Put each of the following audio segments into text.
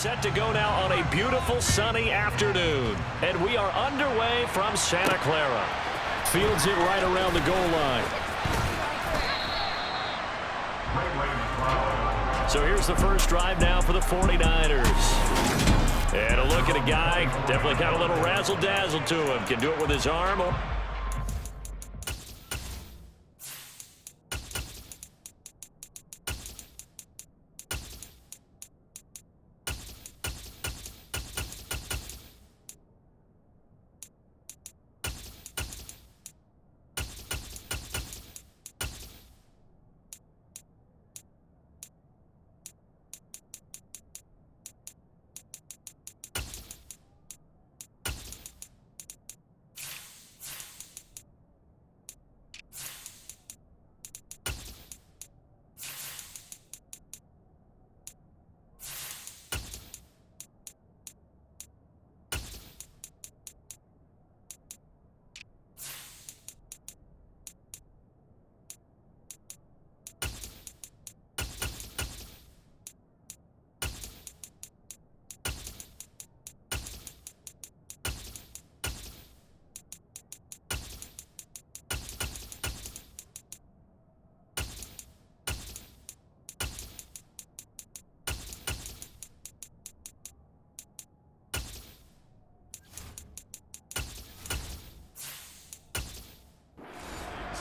set to go now on a beautiful sunny afternoon. And we are underway from Santa Clara. Fields it right around the goal line. So here's the first drive now for the 49ers. And a look at a guy, definitely got a little razzle-dazzle to him. Can do it with his arm.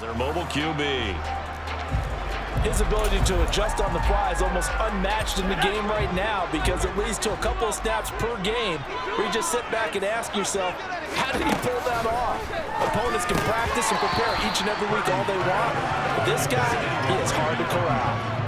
Their mobile QB. His ability to adjust on the fly is almost unmatched in the game right now because it leads to a couple of snaps per game where you just sit back and ask yourself, how did he pull that off? Opponents can practice and prepare each and every week all they want, but this guy, he is hard to corral.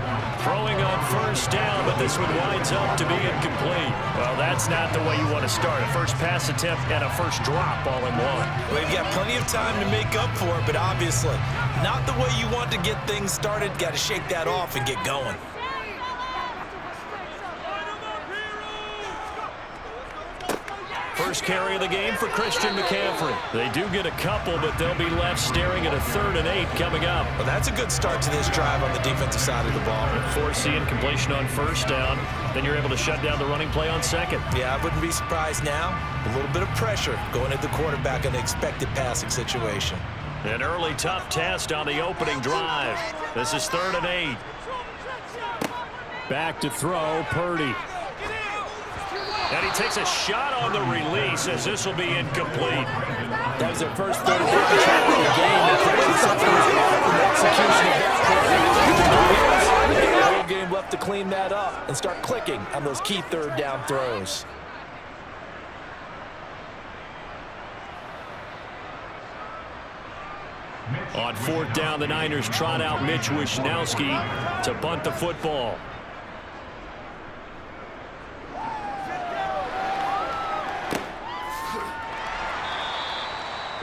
Throwing on first down, but this one winds up to be incomplete. Well, that's not the way you want to start. A first pass attempt and a first drop all in one. Well, you've got plenty of time to make up for it, but obviously not the way you want to get things started. Got to shake that off and get going. First carry of the game for Christian McCaffrey. They do get a couple, but they'll be left staring at a 3rd and 8 coming up. Well, that's a good start to this drive on the defensive side of the ball. Forcing completion on first down. Then you're able to shut down the running play on second. Yeah, I wouldn't be surprised now. A little bit of pressure going at the quarterback in an expected passing situation. An early tough test on the opening drive. This is 3rd and 8. Back to throw, Purdy. And he takes a shot on the release as this will be incomplete. That was their first 30 try of the game. And clearly something was off in the execution of that play. The whole game left to clean that up and start clicking on those key 3rd down throws. On 4th down, the Niners trot out Mitch Wishnowski to bunt the football.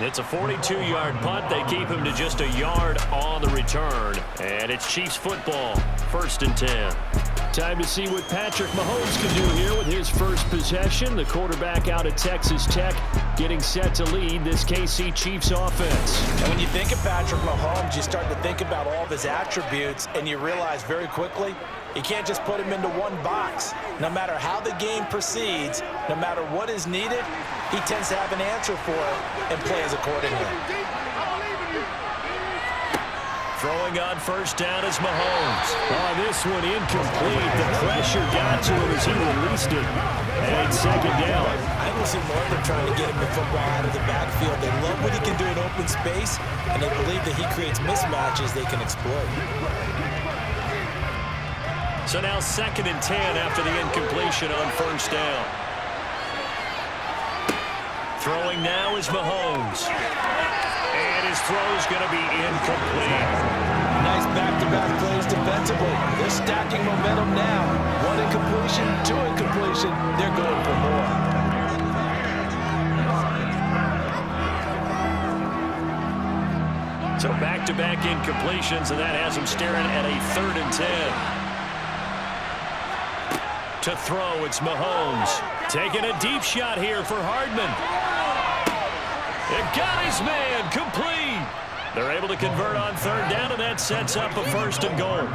It's a 42-yard punt. They keep him to just a yard on the return. And it's Chiefs football, 1st and 10. Time to see what Patrick Mahomes can do here with his first possession. The quarterback out at Texas Tech getting set to lead this KC Chiefs offense. And when you think of Patrick Mahomes, you start to think about all of his attributes, and you realize very quickly you can't just put him into one box. No matter how the game proceeds, no matter what is needed, he tends to have an answer for it and plays accordingly. Throwing on first down is Mahomes. Oh, this one incomplete. The pressure got to him as he released it. And 2nd down. I don't see more of them trying to get him the football out of the backfield. They love what he can do in open space, and they believe that he creates mismatches they can exploit. So now 2nd and 10 after the incompletion on first down. Throwing now is Mahomes. And his throw's going to be incomplete. Nice back-to-back plays defensively. They're stacking momentum now. 1 incompletion, 2 incompletion. They're going for more. So back-to-back incompletions, and that has him staring at a 3rd and 10. To throw, it's Mahomes. Taking a deep shot here for Hardman. It got his man, complete. They're able to convert on 3rd down, and that sets up a 1st and goal.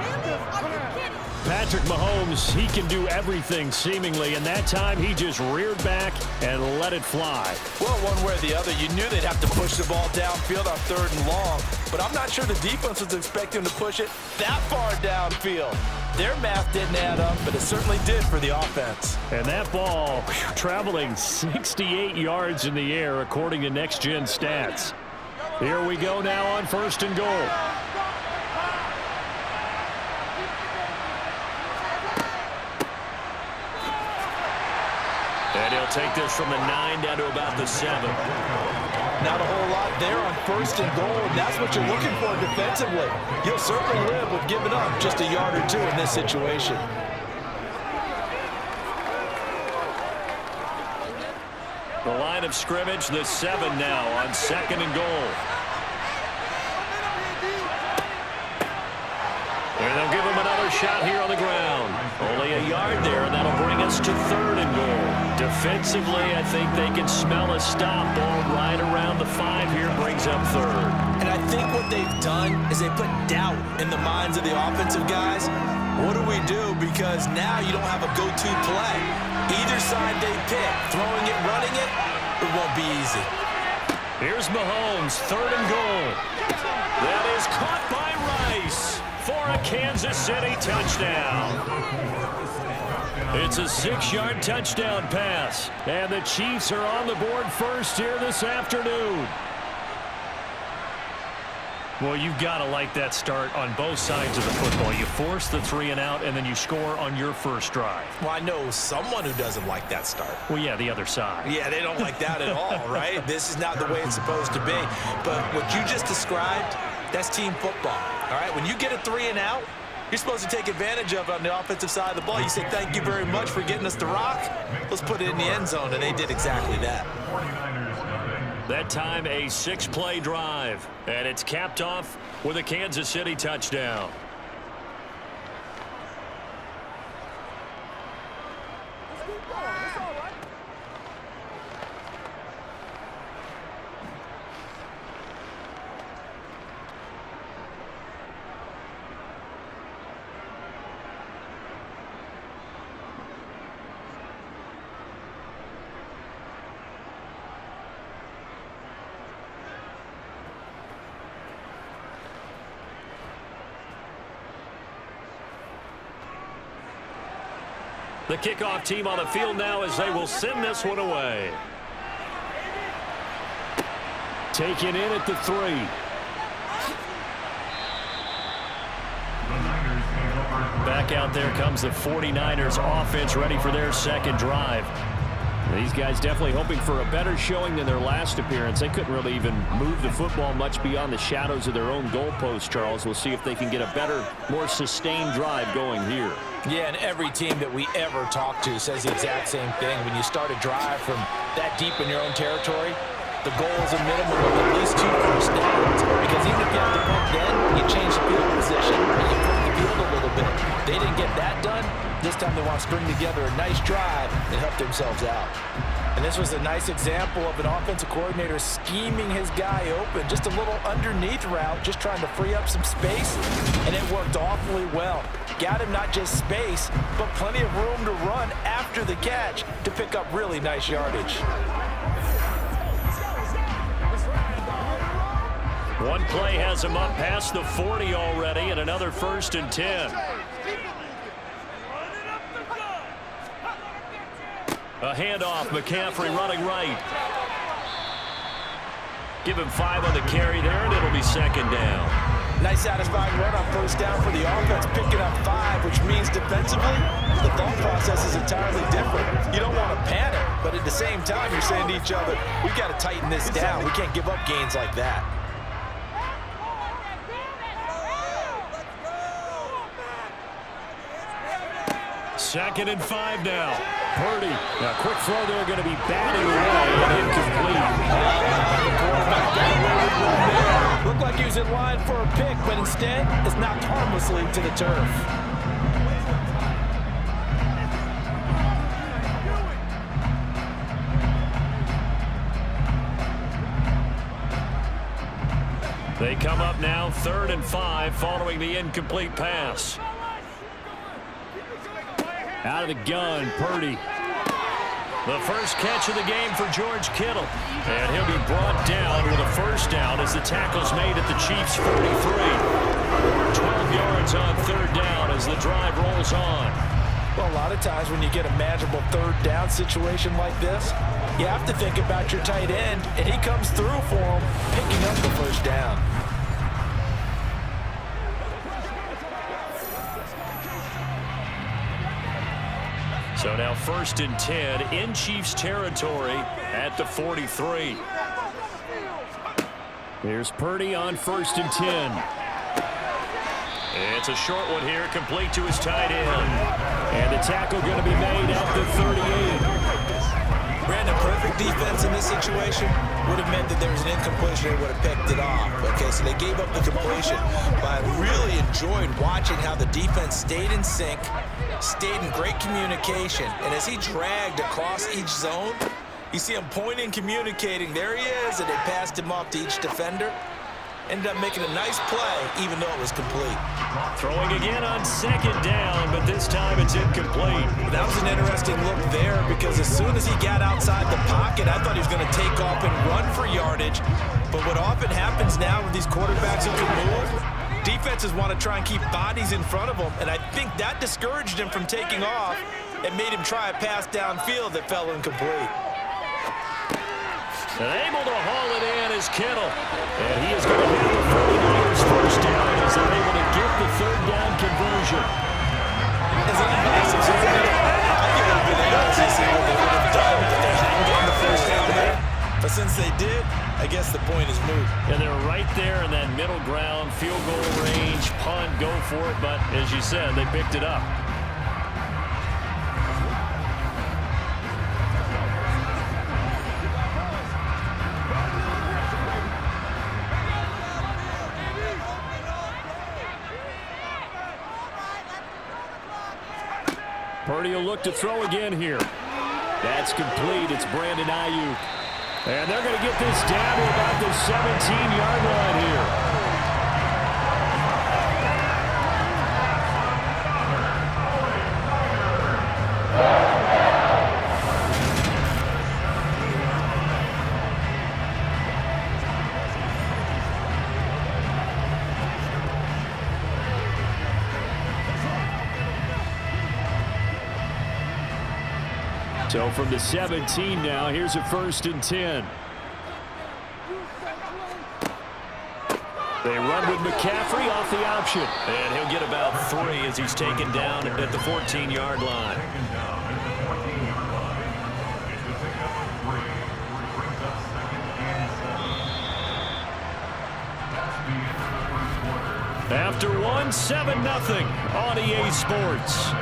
Patrick Mahomes, he can do everything seemingly, and that time he just reared back and let it fly. Well, one way or the other, you knew they'd have to push the ball downfield on 3rd and long, but I'm not sure the defense was expecting them to push it that far downfield. Their math didn't add up, but it certainly did for the offense. And that ball traveling 68 yards in the air, according to Next Gen Stats. Here we go now on 1st and goal. And he'll take this from the 9 down to about the 7. Not a whole lot there on 1st and goal, and that's what you're looking for defensively. You'll certainly live with giving up just a yard or 2 in this situation. The line of scrimmage, the 7 now on 2nd and goal. And they'll give him another shot here on the ground. Only a yard there, and that'll bring us to 3rd and goal. Defensively, I think they can smell a stop. Ball right around the 5 here, brings up 3rd. And I think what they've done is they put doubt in the minds of the offensive guys. What do we do? Because now you don't have a go-to play. Either side they pick, throwing it, running it, it won't be easy. Here's Mahomes, 3rd and goal. That is caught by Rice for a Kansas City touchdown. It's a 6-yard touchdown pass, and the Chiefs are on the board first here this afternoon. Well, you've got to like that start on both sides of the football. You force the 3 and out, and then you score on your first drive. Well, I know someone who doesn't like that start. Well, yeah, the other side. Yeah, they don't like that at all, right? This is not the way it's supposed to be. But what you just described, that's team football, all right? When you get a 3 and out, you're supposed to take advantage of it on the offensive side of the ball. You say, thank you very much for getting us the rock. Let's put it in the end zone, and they did exactly that. That time a 6-play drive, and it's capped off with a Kansas City touchdown. The kickoff team on the field now as they will send this one away. Taken in at the 3. Back out there comes the 49ers offense, ready for their second drive. These guys definitely hoping for a better showing than their last appearance. They couldn't really even move the football much beyond the shadows of their own goalpost, Charles. We'll see if they can get a better, more sustained drive going here. Yeah, and every team that we ever talk to says the exact same thing. When you start a drive from that deep in your own territory, the goal is a minimum of at least 2 first downs. Because even if you have to punt then, you change the field position, and you put the field a little bit. They didn't get that done. This time they want to string together a nice drive and help themselves out. And this was a nice example of an offensive coordinator scheming his guy open. Just a little underneath route, just trying to free up some space, and it worked awfully well. Got him not just space, but plenty of room to run after the catch to pick up really nice yardage. One play has him up past the 40 already, and another 1st and 10. A handoff, McCaffrey running right. Give him 5 on the carry there, and it'll be 2nd down. Nice satisfying run on 1st down for the offense, picking up 5, which means defensively, the thought process is entirely different. You don't want to panic, but at the same time, you're saying to each other, we've got to tighten this down. We can't give up gains like that. Second and 5 now. Purdy, a quick throw there, going to be batted away and incomplete. Looked like he was in line for a pick, but instead, it's knocked harmlessly to the turf. They come up now 3rd and 5 following the incomplete pass. Out of the gun, Purdy. The first catch of the game for George Kittle. And he'll be brought down with a first down as the tackle's made at the Chiefs' 43. 12 yards on third down as the drive rolls on. Well, a lot of times when you get a manageable third down situation like this, you have to think about your tight end, and he comes through for him, picking up the first down. So now 1st and 10 in Chiefs territory at the 43. Here's Purdy on 1st and 10. It's a short one here, complete to his tight end. And the tackle going to be made at the 38. Brandon, perfect defense in this situation would have meant that there was an incompletion and would have picked it off. Okay, so they gave up the completion. But I really enjoyed watching how the defense stayed in sync, stayed in great communication, and as he dragged across each zone, you see him pointing, communicating. There he is, and they passed him off to each defender. Ended up making a nice play, even though it was complete. Throwing again on 2nd down, but this time it's incomplete. That was an interesting look there because as soon as he got outside the pocket, I thought he was going to take off and run for yardage. But what often happens now with these quarterbacks who can move, defenses want to try and keep bodies in front of them, and I think that discouraged him from taking off and made him try a pass downfield that fell incomplete. And able to haul it in is Kittle. And he is going to have the 49ers first down as they're able to get the third down conversion. Is it massive? I think it would have been interesting to see what they would have done if they hadn't gotten the first down there. But since they did, I guess the point is moot. And they're right there in that middle ground, field goal range, punt, go for it. But as you said, they picked it up. Purdy will look to throw again here. That's complete. It's Brandon Ayuk. And they're going to get this down to about the 17-yard line here. So from the 17 now, here's a 1st and 10. They run with McCaffrey off the option. And he'll get about 3 as he's taken down at the 14-yard line. After one, 7-0 on EA Sports.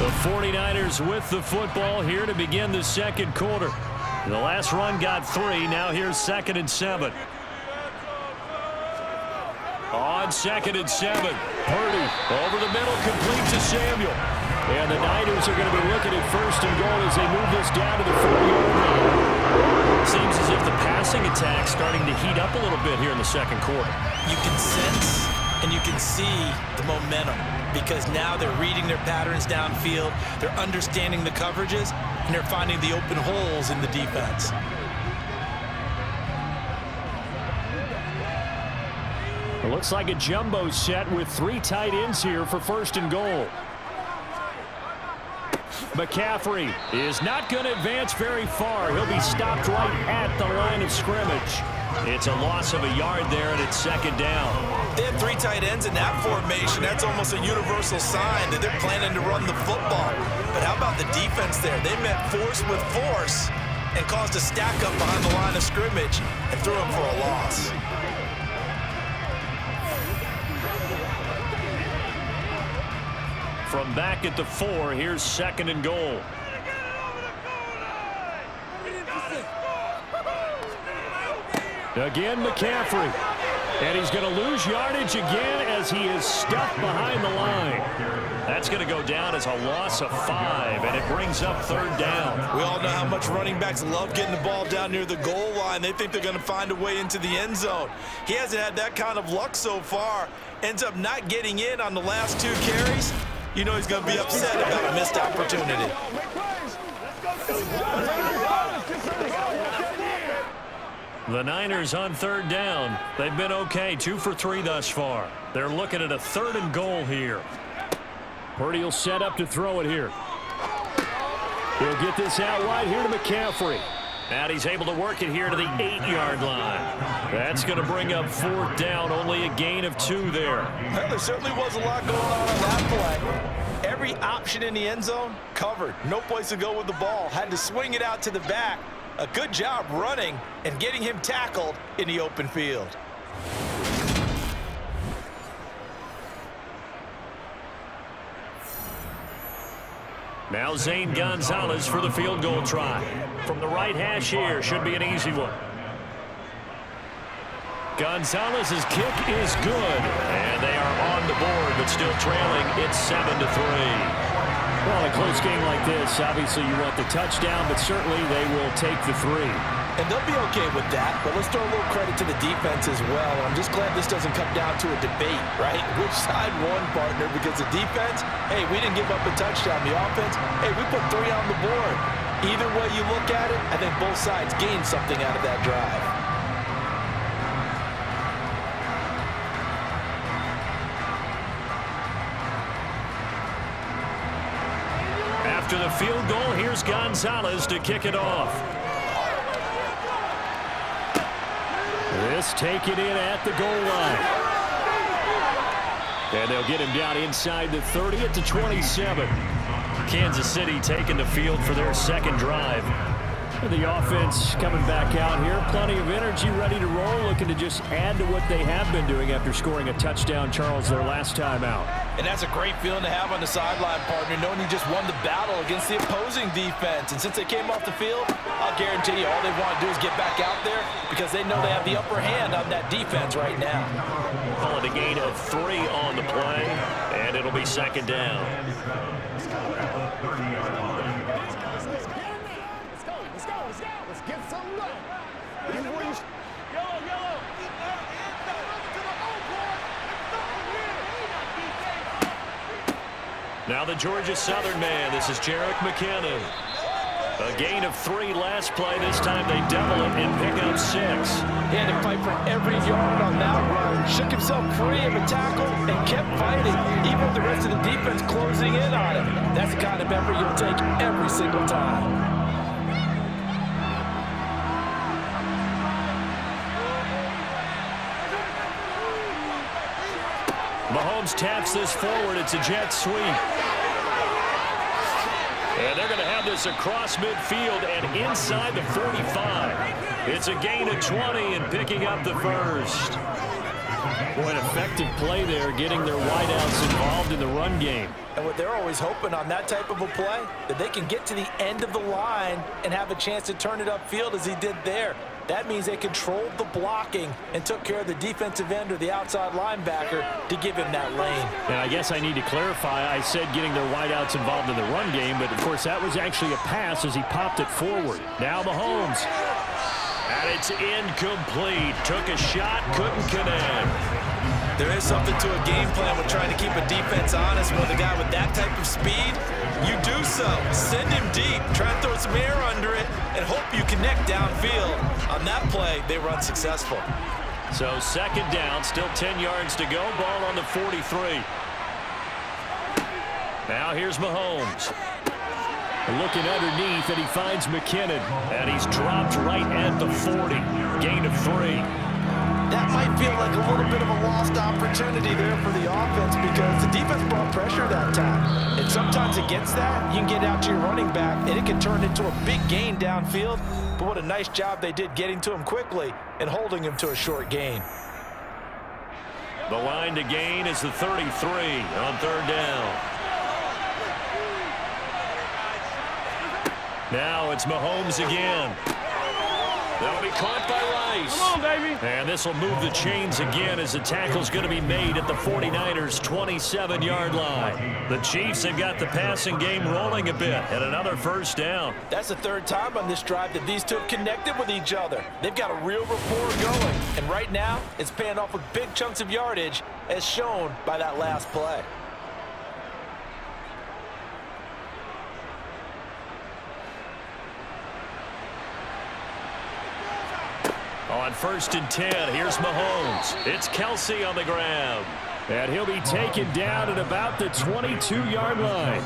The 49ers with the football here to begin the second quarter. The last run got 3. Now here's 2nd and 7. On 2nd and 7. Purdy over the middle, complete to Samuel. And the Niners are going to be looking at 1st and goal as they move this down to the 40-yard line. Seems as if the passing attack's starting to heat up a little bit here in the second quarter. You can sense and you can see the momentum because now they're reading their patterns downfield, they're understanding the coverages, and they're finding the open holes in the defense. It looks like a jumbo set with 3 tight ends here for 1st and goal. McCaffrey is not going to advance very far. He'll be stopped right at the line of scrimmage. It's a loss of a yard there, and it's 2nd down. They have 3 tight ends in that formation. That's almost a universal sign that they're planning to run the football. But how about the defense there? They met force with force and caused a stack up behind the line of scrimmage and threw them for a loss. From back at the 4, here's 2nd and goal. Again, McCaffrey. And he's going to lose yardage again as he is stuck behind the line. That's going to go down as a loss of 5, and it brings up 3rd down. We all know how much running backs love getting the ball down near the goal line. They think they're going to find a way into the end zone. He hasn't had that kind of luck so far. Ends up not getting in on the last 2 carries. You know he's going to be upset about a missed opportunity. The Niners on 3rd down. They've been okay, 2 for 3 thus far. They're looking at a 3rd and goal here. Purdy will set up to throw it here. He'll get this out wide here to McCaffrey. And he's able to work it here to the 8-yard line. That's going to bring up 4th down, only a gain of 2 there. Well, there certainly was a lot going on that play. Every option in the end zone covered. No place to go with the ball. Had to swing it out to the back. A good job running and getting him tackled in the open field. Now Zane Gonzalez for the field goal try. From the right hash here, should be an easy one. Gonzalez's kick is good, and they are on the board, but still trailing. It's 7-3. Well, a close game like this, obviously you want the touchdown, but certainly they will take the 3. And they'll be okay with that, but let's throw a little credit to the defense as well. I'm just glad this doesn't come down to a debate, right? Which side won, partner? Because the defense, hey, we didn't give up a touchdown. The offense, hey, we put 3 on the board. Either way you look at it, I think both sides gained something out of that drive. After the field goal, here's Gonzalez to kick it off. This taken in at the goal line. And they'll get him down inside the 30 at the 27. Kansas City taking the field for their 2nd drive. The offense coming back out here. Plenty of energy, ready to roll, looking to just add to what they have been doing after scoring a touchdown, Charles, their last time out. And that's a great feeling to have on the sideline, partner, knowing you just won the battle against the opposing defense. And since they came off the field, I'll guarantee you all they want to do is get back out there because they know they have the upper hand on that defense right now. Calling a gain of 3 on the play, and it'll be 2nd down. Let's get some love. Now the Georgia Southern man. This is Jerick McKinnon. A gain of 3 last play. This time they double it and pick up 6. He had to fight for every yard on that run. Shook himself free of a tackle and kept fighting, even with the rest of the defense closing in on him. That's the kind of effort you'll take every single time. Mahomes taps this forward. It's a jet sweep. And they're going to have this across midfield and inside the 45. It's a gain of 20 and picking up the 1st. Boy, an effective play there, getting their wideouts involved in the run game. And what they're always hoping on that type of a play, that they can get to the end of the line and have a chance to turn it upfield as he did there. That means they controlled the blocking and took care of the defensive end or the outside linebacker to give him that lane. And I guess I need to clarify. I said getting their wideouts involved in the run game, but of course that was actually a pass as he popped it forward. Now Mahomes. And it's incomplete. Took a shot, couldn't connect. There is something to a game plan with trying to keep a defense honest with a guy with that type of speed. You do so. Send him deep. Try and throw some air under it and hope you connect downfield. On that play, they run successful. So 2nd down, still 10 yards to go. Ball on the 43. Now here's Mahomes. Looking underneath, and he finds McKinnon. And he's dropped right at the 40. Gain of 3. That might feel like a little bit of a lost opportunity there for the offense because the defense brought pressure that time. And sometimes against that, you can get out to your running back, and it can turn into a big gain downfield. But what a nice job they did getting to him quickly and holding him to a short gain. The line to gain is the 33 on 3rd down. Now it's Mahomes again. They'll be caught by Rice. Come on, baby. And this will move the chains again as the tackle's going to be made at the 49ers' 27-yard line. The Chiefs have got the passing game rolling a bit and another first down. That's the third time on this drive that these two have connected with each other. They've got a real rapport going. And right now, it's paying off with big chunks of yardage as shown by that last play. On 1st and 10, here's Mahomes. It's Kelsey on the ground. And he'll be taken down at about the 22-yard line.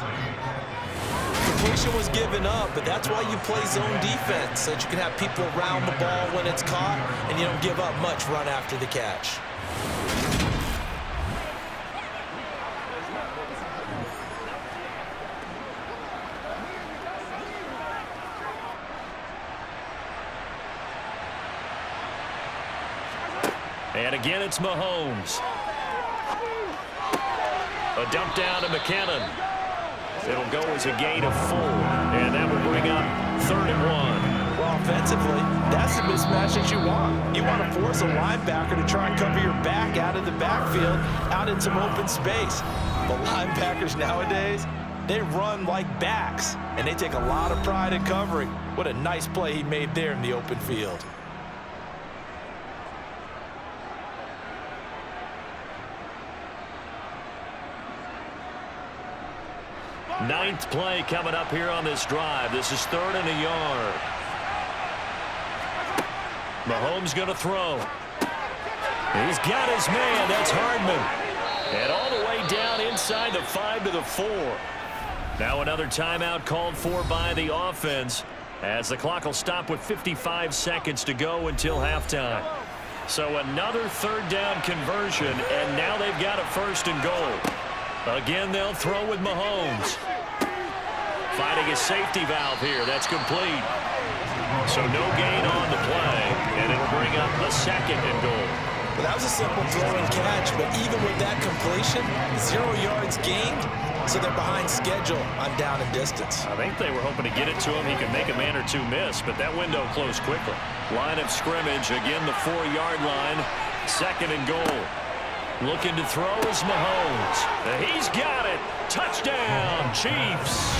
Completion was given up, but that's why you play zone defense, so that you can have people around the ball when it's caught, and you don't give up much run after the catch. And again, it's Mahomes. A dump down to McKinnon. It'll go as a gain of 4, and that will bring up 3rd and 1. Well, offensively, that's the mismatch that you want. You want to force a linebacker to try and cover your back out of the backfield, out in some open space. The linebackers nowadays, they run like backs, and they take a lot of pride in covering. What a nice play he made there in the open field. Ninth play coming up here on this drive. This is 3rd and a yard. Mahomes going to throw. He's got his man. That's Hardman. And all the way down inside the 5 to the 4. Now another timeout called for by the offense as the clock will stop with 55 seconds to go until halftime. So another 3rd down conversion, and now they've got a 1st and goal. Again, they'll throw with Mahomes. Finding a safety valve here. That's complete. So no gain on the play, and it'll bring up a 2nd and goal. Well, that was a simple throw and catch, but even with that completion, 0 yards gained, so they're behind schedule on down and distance. I think they were hoping to get it to him. He could make a man or two miss, but that window closed quickly. Line of scrimmage, again the 4-yard line, 2nd and goal. Looking to throw is Mahomes. He's got it. Touchdown, Chiefs.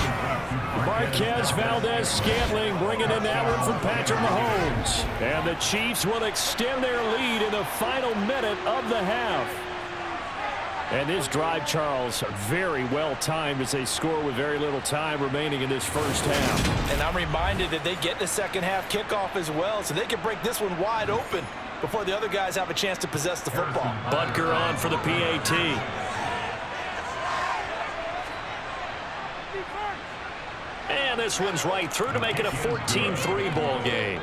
Marquez Valdez-Scantling bringing in that one from Patrick Mahomes. And the Chiefs will extend their lead in the final minute of the half. And this drive, Charles, very well timed as they score with very little time remaining in this first half. And I'm reminded that they get the second half kickoff as well, so they can break this one wide open before the other guys have a chance to possess the football. Butker on for the PAT. And this one's right through to make it a 14-3 ball game.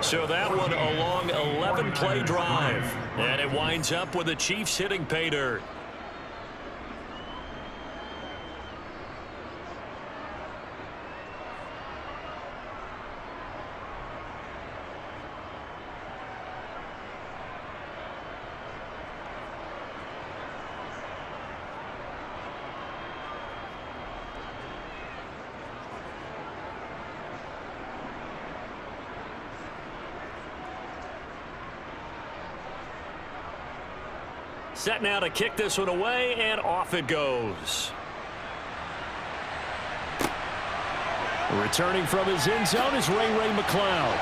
So that one a long 11-play drive. And it winds up with the Chiefs hitting pay dirt. Set now to kick this one away, and off it goes. Returning from his end zone is Ray McCloud.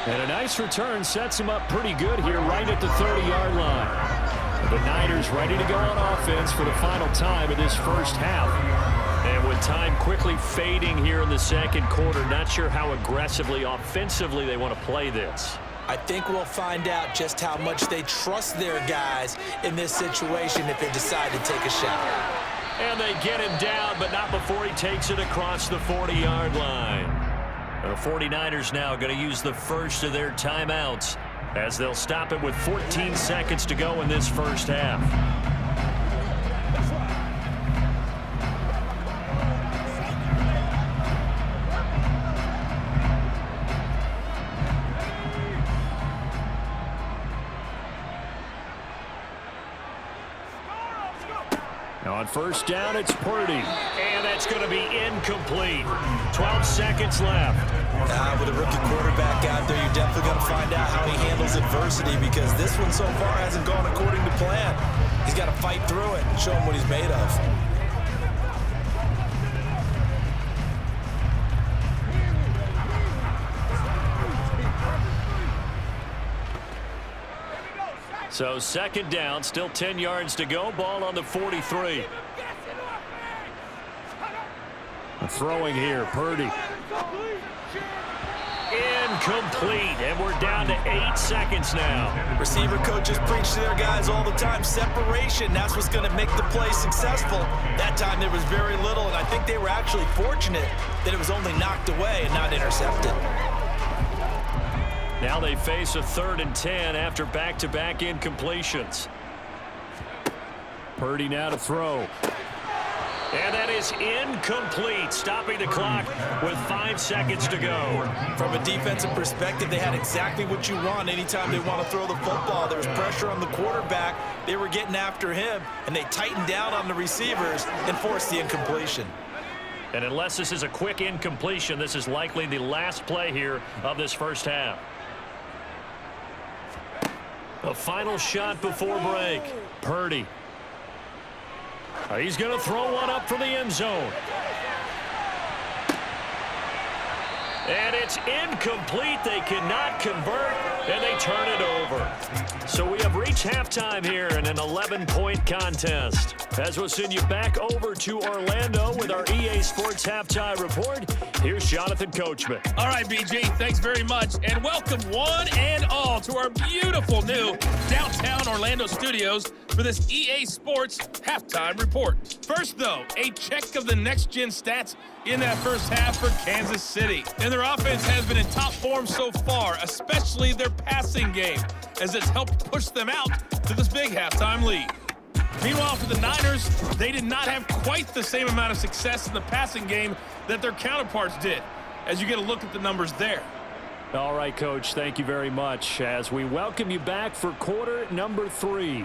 And a nice return sets him up pretty good here right at the 30-yard line. The Niners ready to go on offense for the final time of this first half. And with time quickly fading here in the second quarter, not sure how aggressively, offensively they want to play this. I think we'll find out just how much they trust their guys in this situation if they decide to take a shot. And they get him down, but not before he takes it across the 40-yard line. The 49ers now going to use the first of their timeouts as they'll stop it with 14 seconds to go in this first half. On first down, it's Purdy. And that's going to be incomplete. 12 seconds left. With a rookie quarterback out there, you're definitely going to find out how he handles adversity, because this one so far hasn't gone according to plan. He's got to fight through it and show him what he's made of. So second down, still 10 yards to go. Ball on the 43. Throwing here, Purdy. Incomplete, and we're down to 8 seconds now. Receiver coaches preach to their guys all the time. Separation, that's what's going to make the play successful. That time there was very little, and I think they were actually fortunate that it was only knocked away and not intercepted. Now they face a 3rd and 10 after back-to-back incompletions. Purdy now to throw. And that is incomplete, stopping the clock with 5 seconds to go. From a defensive perspective, they had exactly what you want anytime they want to throw the football. There was pressure on the quarterback. They were getting after him, and they tightened down on the receivers and forced the incompletion. And unless this is a quick incompletion, this is likely the last play here of this first half. A final shot before break. Purdy. He's going to throw one up for the end zone. And it's incomplete. They cannot convert, and they turn it over. So we have reached halftime here in an 11-point contest. As we'll send you back over to Orlando with our EA Sports Halftime Report, here's Jonathan Coachman. All right, BG, thanks very much. And welcome one and all to our beautiful new downtown Orlando studios for this EA Sports Halftime Report. First, though, a check of the next-gen stats in that first half for Kansas City. And their offense has been in top form so far, especially their passing game, as it's helped push them out to this big halftime lead. Meanwhile, for the Niners, they did not have quite the same amount of success in the passing game that their counterparts did, as you get a look at the numbers there. All right, Coach, thank you very much as we welcome you back for quarter number 3.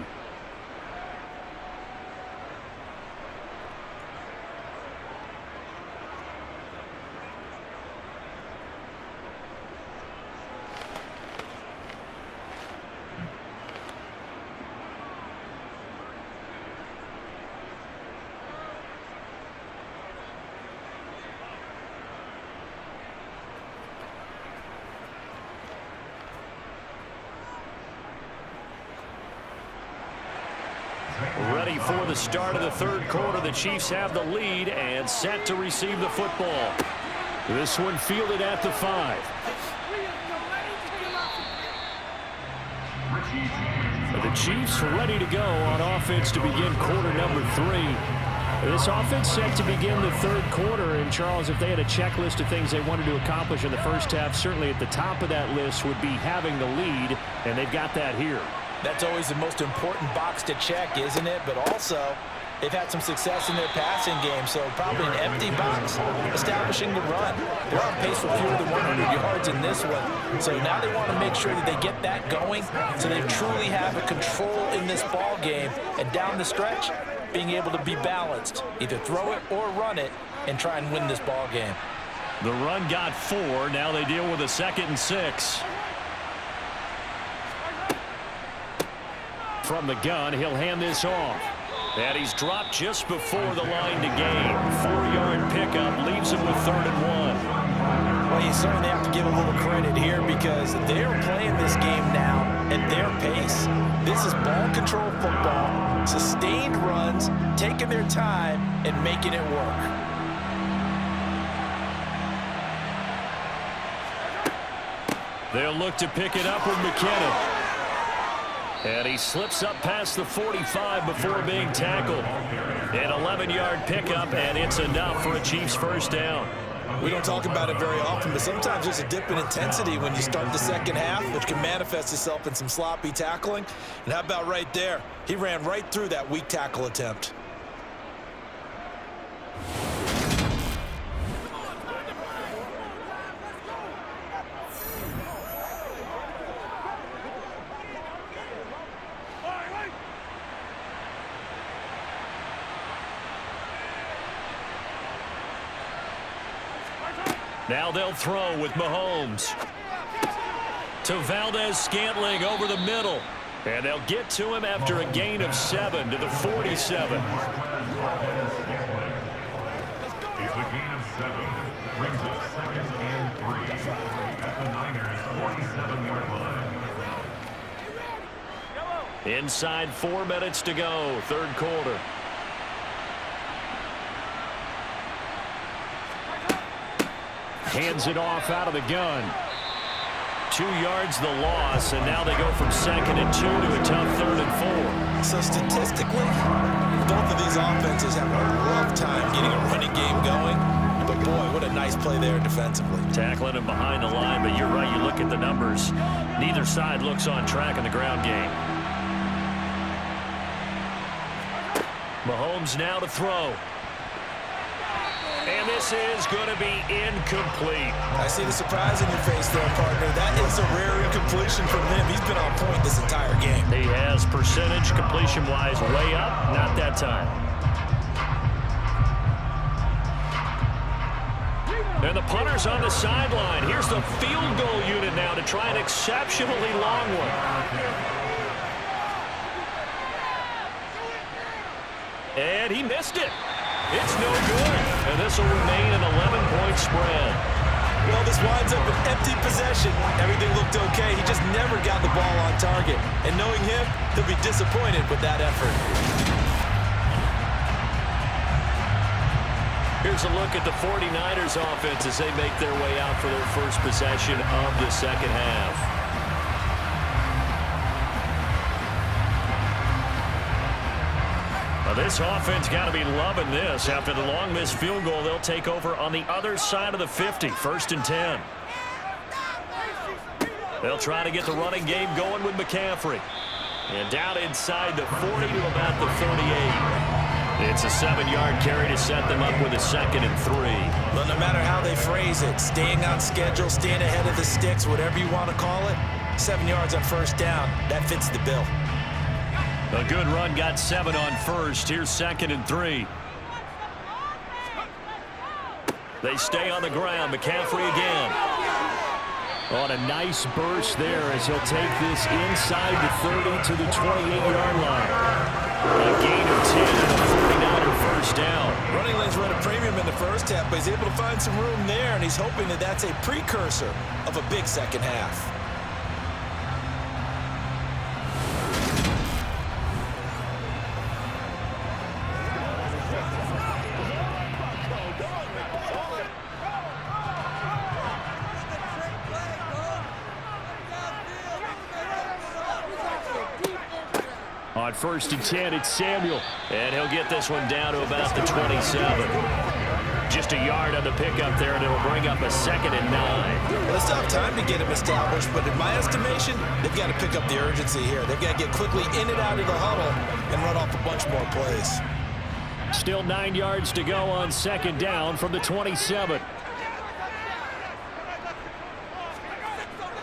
Ready for the start of the third quarter. The Chiefs have the lead and set to receive the football. This one fielded at the 5. The Chiefs ready to go on offense to begin quarter number 3. This offense set to begin the third quarter. And, Charles, if they had a checklist of things they wanted to accomplish in the first half, certainly at the top of that list would be having the lead, and they've got that here. That's always the most important box to check, isn't it? But also, they've had some success in their passing game, so probably an empty box establishing the run. They're on pace for fewer than 100 yards in this one. So now they want to make sure that they get that going so they truly have a control in this ball game. And down the stretch, being able to be balanced. Either throw it or run it and try and win this ball game. The run got 4. Now they deal with a 2nd and 6. From the gun, he'll hand this off. And he's dropped just before the line to gain. 4-yard pickup leaves him with 3rd and 1. Well, you certainly have to give a little credit here because they're playing this game now at their pace. This is ball control football, sustained runs, taking their time and making it work. They'll look to pick it up with McKinnon. And he slips up past the 45 before being tackled. An 11-yard pickup, and it's enough for a Chiefs first down. We don't talk about it very often, but sometimes there's a dip in intensity when you start the second half, which can manifest itself in some sloppy tackling. And how about right there? He ran right through that weak tackle attempt. Now they'll throw with Mahomes. To Valdez-Scantling over the middle. And they'll get to him after a gain of 7 to the 47. It's a gain of 7. Brings up 2nd and 3 at the Niners' 47-yard line. Inside 4 minutes to go, third quarter. Hands it off out of the gun. 2 yards the loss, and now they go from 2nd and 2 to a tough 3rd and 4. So statistically, both of these offenses have a rough time getting a running game going. But boy, what a nice play there defensively. Tackling him behind the line, but you're right, you look at the numbers. Neither side looks on track in the ground game. Mahomes now to throw. And this is going to be incomplete. I see the surprise in your face there, partner. That is a rare incompletion from him. He's been on point this entire game. He has percentage completion-wise way up. Not that time. And the punter's on the sideline. Here's the field goal unit now to try an exceptionally long one. And he missed it. It's no good. And this will remain an 11-point spread. Well, this winds up an empty possession. Everything looked okay. He just never got the ball on target. And knowing him, he'll be disappointed with that effort. Here's a look at the 49ers offense as they make their way out for their first possession of the second half. This offense got to be loving this. After the long missed field goal, they'll take over on the other side of the 50, 1st and 10. They'll try to get the running game going with McCaffrey. And down inside the 40 to about the 38. It's a 7-yard carry to set them up with a 2nd and 3. Well, no matter how they phrase it, staying on schedule, staying ahead of the sticks, whatever you want to call it, 7 yards on 1st down, that fits the bill. A good run, got 7 on 1st. Here's 2nd and 3. They stay on the ground. McCaffrey again. On a nice burst there as he'll take this inside the 30 to the 28-yard line. A gain of 10 and a 49er 1st down. Running lanes run a premium in the first half, but he's able to find some room there, and he's hoping that that's a precursor of a big second half. On 1st and 10, it's Samuel. And he'll get this one down to about the 27. Just a yard on the pickup there, and it'll bring up a 2nd and 9. Well, they still have time to get him established, but in my estimation, they've got to pick up the urgency here. They've got to get quickly in and out of the huddle and run off a bunch more plays. Still 9 yards to go on 2nd down from the 27.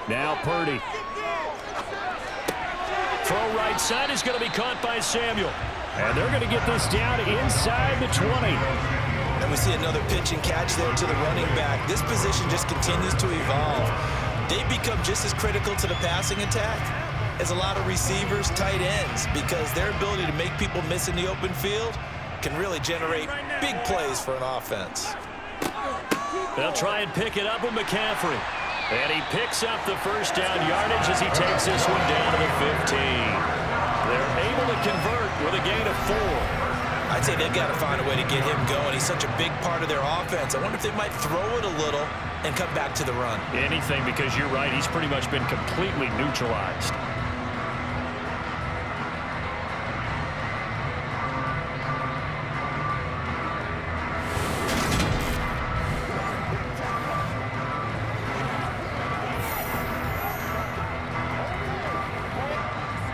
Now Purdy. Throw right side is going to be caught by Samuel. And they're going to get this down inside the 20. And we see another pitch and catch there to the running back. This position just continues to evolve. They become just as critical to the passing attack as a lot of receivers, tight ends, because their ability to make people miss in the open field can really generate big plays for an offense. They'll try and pick it up with McCaffrey. And he picks up the 1st down yardage as he takes this one down to the 15. They're able to convert with a gain of 4. I'd say they've got to find a way to get him going. He's such a big part of their offense. I wonder if they might throw it a little and come back to the run. Anything, because you're right. He's pretty much been completely neutralized.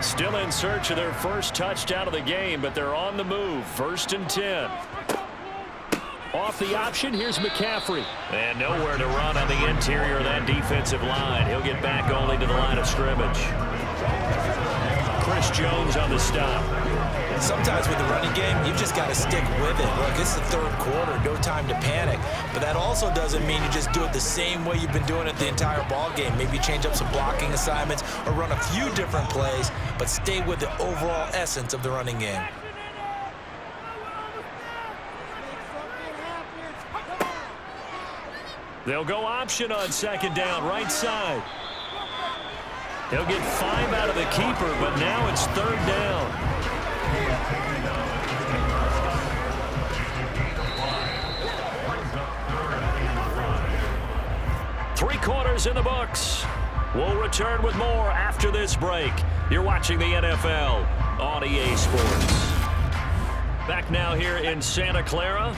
Still in search of their first touchdown of the game, but they're on the move. 1st and 10. Off the option, here's McCaffrey. And nowhere to run on the interior of that defensive line. He'll get back only to the line of scrimmage. Chris Jones on the stop. Sometimes with the running game, you've just got to stick with it. Look, it's the third quarter, no time to panic. But that also doesn't mean you just do it the same way you've been doing it the entire ball game. Maybe change up some blocking assignments or run a few different plays, but stay with the overall essence of the running game. They'll go option on second down, right side. He'll get 5 out of the keeper, but now it's third down. Three quarters in the books. We'll return with more after this break. You're watching the NFL on EA Sports. Back now here in Santa Clara.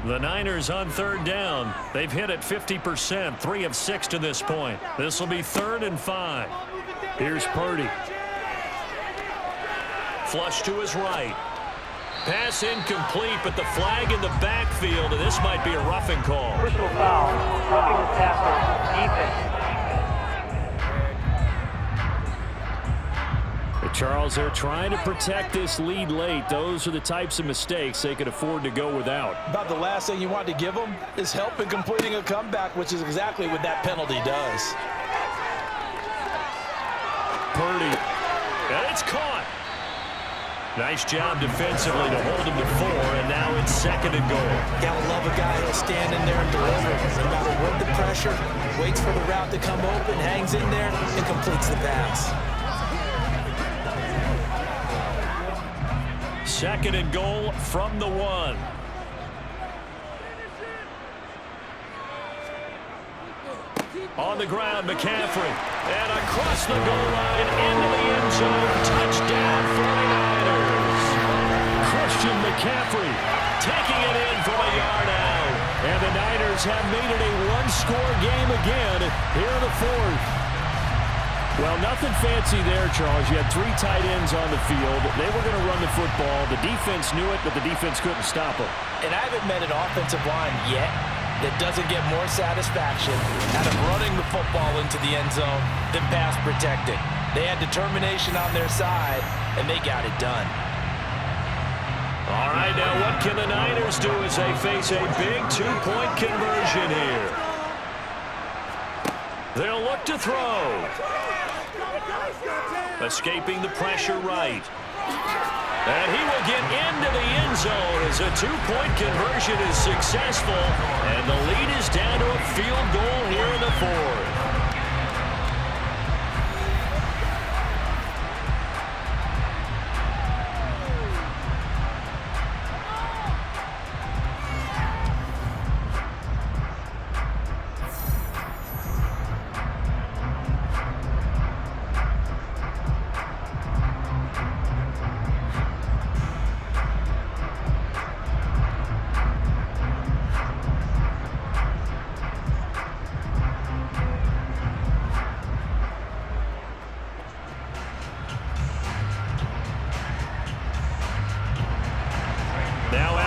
The Niners on third down. They've hit it 50%, 3 of 6 to this point. This will be 3rd and 5. Here's Purdy. Flush to his right. Pass incomplete, but the flag in the backfield, and this might be a roughing call. Personal foul, roughing the passer, defense. Charles, they're trying to protect this lead late. Those are the types of mistakes they could afford to go without. About the last thing you want to give them is help in completing a comeback, which is exactly what that penalty does. Purdy, and it's caught. Nice job defensively to hold him to 4, and now it's 2nd and goal. Gotta love a guy who'll stand in there and deliver. No matter what the pressure, waits for the route to come open, hangs in there, and completes the pass. 2nd and goal from the 1. On the ground, McCaffrey. And across the goal line, into the end zone. Touchdown, 49ers. Christian McCaffrey taking it in from a yard out. And the Niners have made it a one-score game again here in the 4th. Well, nothing fancy there, Charles. You had 3 tight ends on the field. They were going to run the football. The defense knew it, but the defense couldn't stop them. And I haven't met an offensive line yet that doesn't get more satisfaction out of running the football into the end zone than pass protecting. They had determination on their side, and they got it done. All right, now what can the Niners do as they face a big 2-point conversion here? They'll look to throw. Escaping the pressure right. And he will get into the end zone as a 2-point conversion is successful. And the lead is down to a field goal here in the 4th.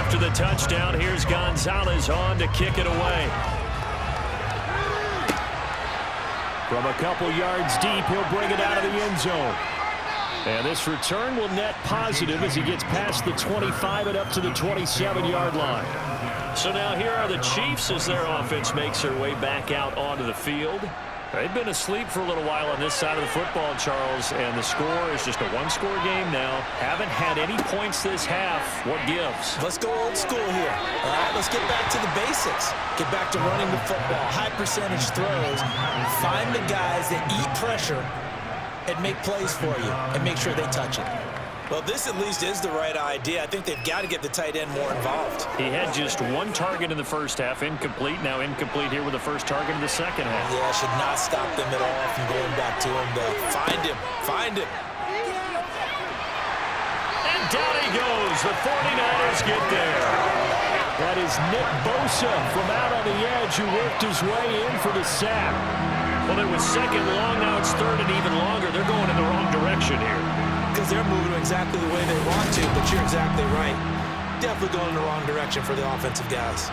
After the touchdown, here's Gonzalez on to kick it away. From a couple yards deep, he'll bring it out of the end zone. And this return will net positive as he gets past the 25 and up to the 27-yard line. So now here are the Chiefs as their offense makes their way back out onto the field. They've been asleep for a little while on this side of the football, Charles, and the score is just a one-score game now. Haven't had any points this half. What gives? Let's go old school here. All right, let's get back to the basics. Get back to running the football, high percentage throws. Find the guys that eat pressure and make plays for you and make sure they touch it. Well, this at least is the right idea. I think they've got to get the tight end more involved. He had just 1 target in the first half, incomplete. Now incomplete here with the first target in the second half. Yeah, should not stop them at all from going back to him, though. Find him. Find him. And down he goes. The 49ers get there. That is Nick Bosa from out on the edge who worked his way in for the sack. Well, it was 2nd long. Now it's 3rd and even longer. They're going in the wrong direction here. Because they're moving exactly the way they want to, but you're exactly right. Definitely going in the wrong direction for the offensive guys.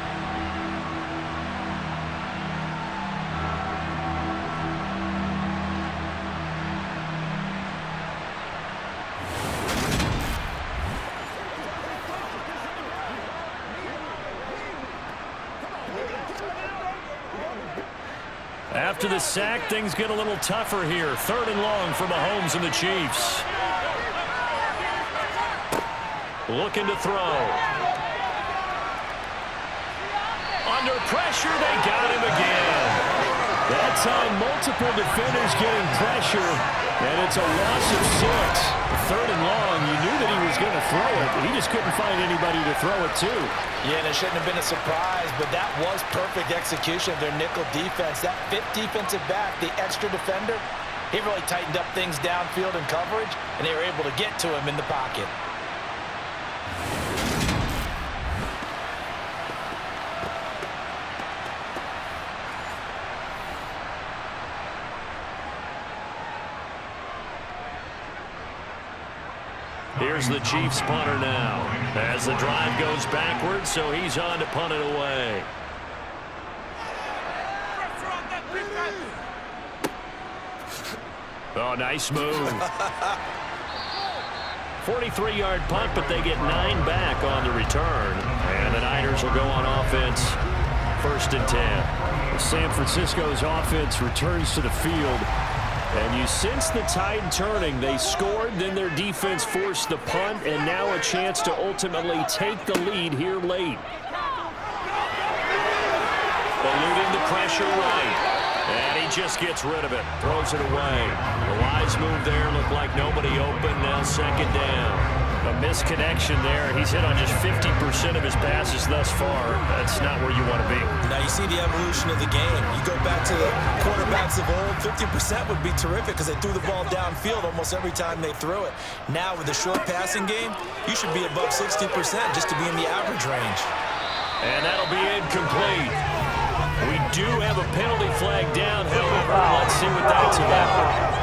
After the sack, things get a little tougher here. 3rd and long for Mahomes and the Chiefs. Looking to throw. Under pressure, they got him again. That time, multiple defenders getting pressure, and it's a loss of 6. 3rd and long, you knew that he was going to throw it. He just couldn't find anybody to throw it to. Yeah, and it shouldn't have been a surprise, but that was perfect execution of their nickel defense. That 5th defensive back, the extra defender, he really tightened up things downfield in coverage, and they were able to get to him in the pocket. Here's the Chiefs punter now as the drive goes backwards, so he's on to punt it away. Oh, nice move. 43-yard punt, but they get 9 back on the return. And the Niners will go on offense. 1st and 10. San Francisco's offense returns to the field. And you sense the tide turning. They scored, then their defense forced the punt, and now a chance to ultimately take the lead here late. Eluding the pressure right. And he just gets rid of it. Throws it away. The wise move there. Looked like nobody open. Now 2nd down. A misconnection there. He's hit on just 50% of his passes thus far. That's not where you want to be. Now you see the evolution of the game. You go back to the quarterbacks of old, 50% would be terrific because they threw the ball downfield almost every time they threw it. Now with the short passing game, you should be above 60% just to be in the average range. And that'll be incomplete. We do have a penalty flag down, however. Let's see what that's about.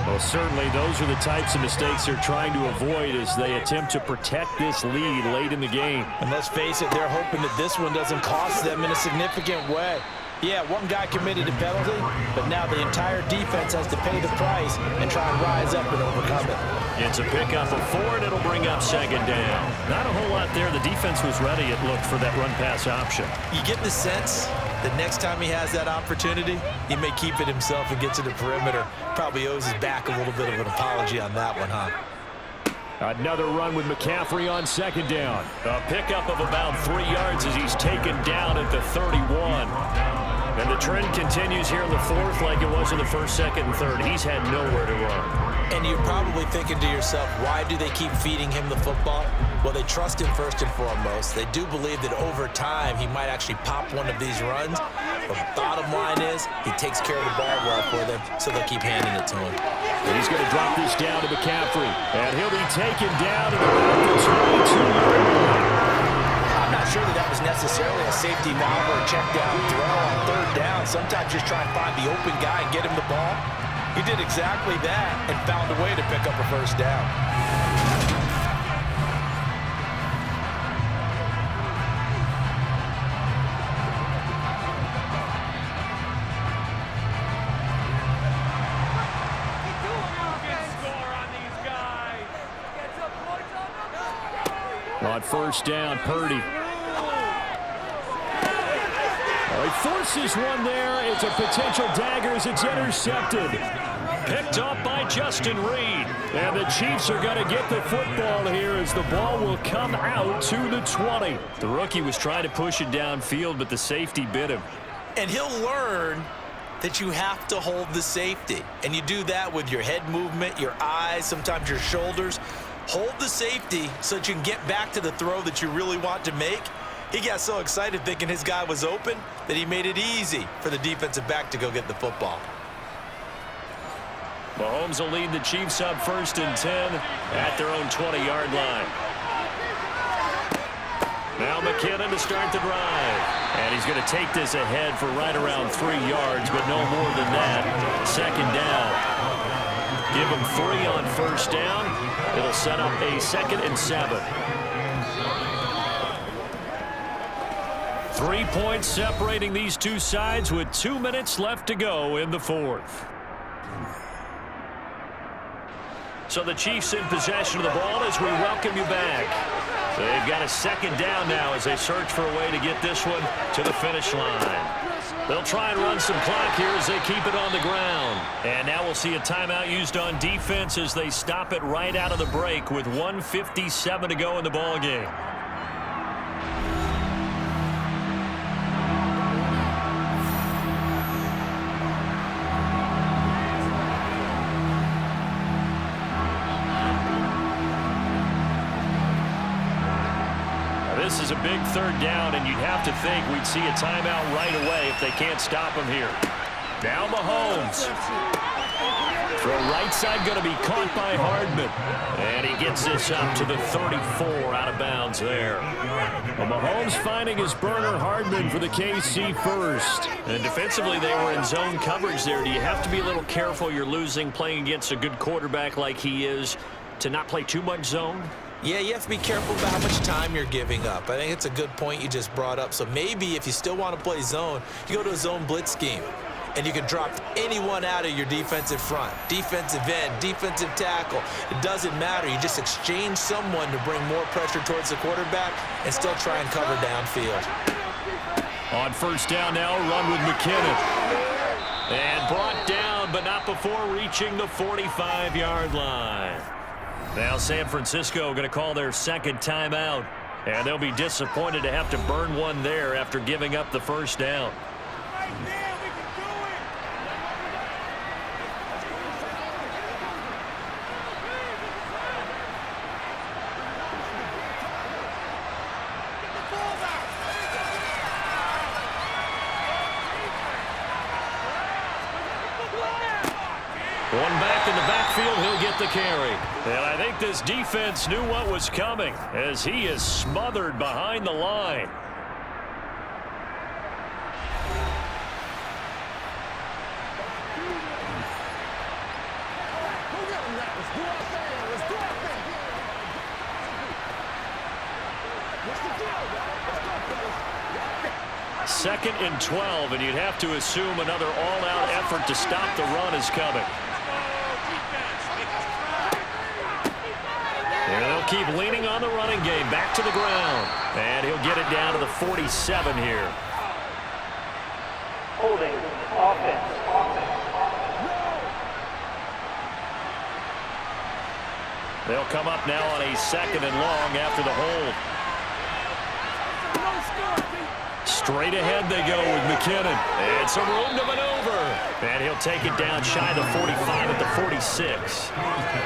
Well, certainly those are the types of mistakes they're trying to avoid as they attempt to protect this lead late in the game. And let's face it, they're hoping that this one doesn't cost them in a significant way. Yeah, one guy committed a penalty, but now the entire defense has to pay the price and try and rise up and overcome it. It's a pickup of 4, and it'll bring up 2nd down. Not a whole lot there. The defense was ready, it looked, for that run-pass option. You get the sense that next time he has that opportunity, he may keep it himself and get to the perimeter. Probably owes his back a little bit of an apology on that one, huh? Another run with McCaffrey on 2nd down. A pickup of about 3 yards as he's taken down at the 31. And the trend continues here in the 4th like it was in the 1st, 2nd, and 3rd. He's had nowhere to run. And you're probably thinking to yourself, why do they keep feeding him the football? Well, they trust him first and foremost. They do believe that over time he might actually pop one of these runs. But bottom line is he takes care of the ball well for them, so they'll keep handing it to him. And he's going to drop this down to McCaffrey. And he'll be taken down at about the 22-yard line. I'm not sure that was necessarily a safety valve or a check down throw on 3rd down. Sometimes just try and find the open guy and get him the ball. He did exactly that and found a way to pick up a 1st down. On 1st down, Purdy. He forces one there. It's a potential dagger as it's intercepted. Picked up by Justin Reed. And the Chiefs are going to get the football here as the ball will come out to the 20. The rookie was trying to push it downfield, but the safety bit him. And he'll learn that you have to hold the safety. And you do that with your head movement, your eyes, sometimes your shoulders. Hold the safety so that you can get back to the throw that you really want to make. He got so excited thinking his guy was open that he made it easy for the defensive back to go get the football. Mahomes will lead the Chiefs up 1st and 10 at their own 20-yard line. Now McKinnon to start the drive. And he's going to take this ahead for right around 3 yards, but no more than that. 2nd down. Give him 3 on 1st down. It'll set up a 2nd and 7. 3 points separating these two sides with 2 minutes left to go in the 4th. So the Chiefs in possession of the ball as we welcome you back. They've got a second down now as they search for a way to get this one to the finish line. They'll try and run some clock here as they keep it on the ground. And now we'll see a timeout used on defense as they stop it right out of the break with 1:57 to go in the ballgame. This is a big third down, and you'd have to think we'd see a timeout right away if they can't stop him here. Now Mahomes. Throw right side going to be caught by Hardman. And he gets this up to the 34 out of bounds there. Well, Mahomes finding his burner Hardman for the KC first. And defensively they were in zone coverage there. Do you have to be a little careful you're losing playing against a good quarterback like he is to not play too much zone? Yeah, you have to be careful about how much time you're giving up. I think it's a good point you just brought up. So maybe if you still want to play zone, you go to a zone blitz scheme. And you can drop anyone out of your defensive front. Defensive end, defensive tackle. It doesn't matter. You just exchange someone to bring more pressure towards the quarterback and still try and cover downfield. On first down now, run with McKinnon. And brought down, but not before reaching the 45-yard line. Now San Francisco going to call their second timeout. And they'll be disappointed to have to burn one there after giving up the first down. One back in the backfield, he'll get the carry. And I think this defense knew what was coming as he is smothered behind the line. Second and 12, and you'd have to assume another all-out effort to stop the run is coming. And they'll keep leaning on the running game. Back to the ground. And he'll get it down to the 47 here. Holding. Offense. They'll come up now on a second and long after the hold. Straight ahead they go with McKinnon. And some room to maneuver. And he'll take it down shy of the 45 at the 46.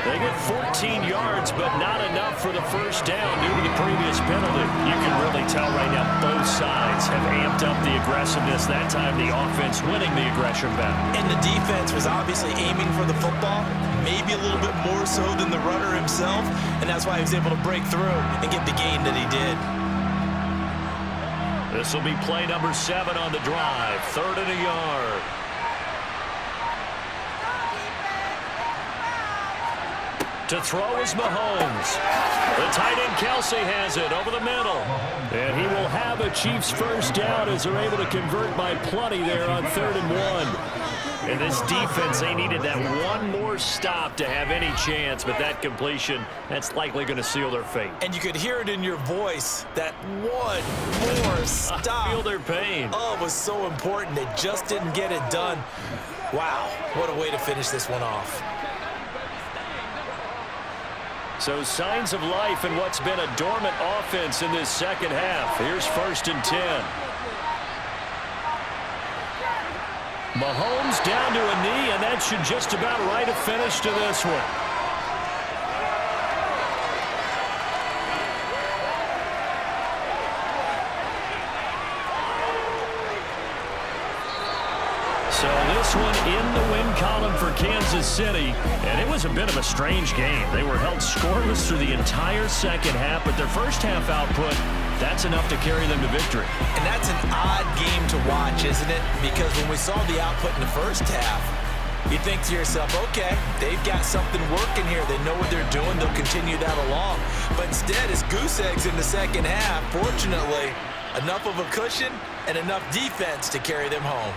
They get 14 yards, but not enough for the first down due to the previous penalty. You can really tell right now both sides have amped up the aggressiveness. That time the offense winning the aggression battle. And the defense was obviously aiming for the football, maybe a little bit more so than the runner himself, and that's why he was able to break through and get the gain that he did. This will be play number 7 on the drive. 3rd and a yard. To throw is Mahomes. The tight end Kelsey has it over the middle. And he will have a Chiefs first down as they're able to convert by plenty there on 3rd and 1. And this defense, they needed that one more stop to have any chance, but that completion, that's likely going to seal their fate. And you could hear it in your voice, that one more stop. I feel their pain. Oh, it was so important. They just didn't get it done. Wow, what a way to finish this one off. So signs of life in what's been a dormant offense in this second half. Here's 1st and 10. Mahomes down to a knee, and that should just about write a finish to this one. So this one in the win column for Kansas City, and it was a bit of a strange game. They were held scoreless through the entire second half, but their first half output, that's enough to carry them to victory. And that's an odd game to watch, isn't it? Because when we saw the output in the first half, you think to yourself, okay, they've got something working here. They know what they're doing. They'll continue that along. But instead, it's goose eggs in the second half. Fortunately, enough of a cushion and enough defense to carry them home.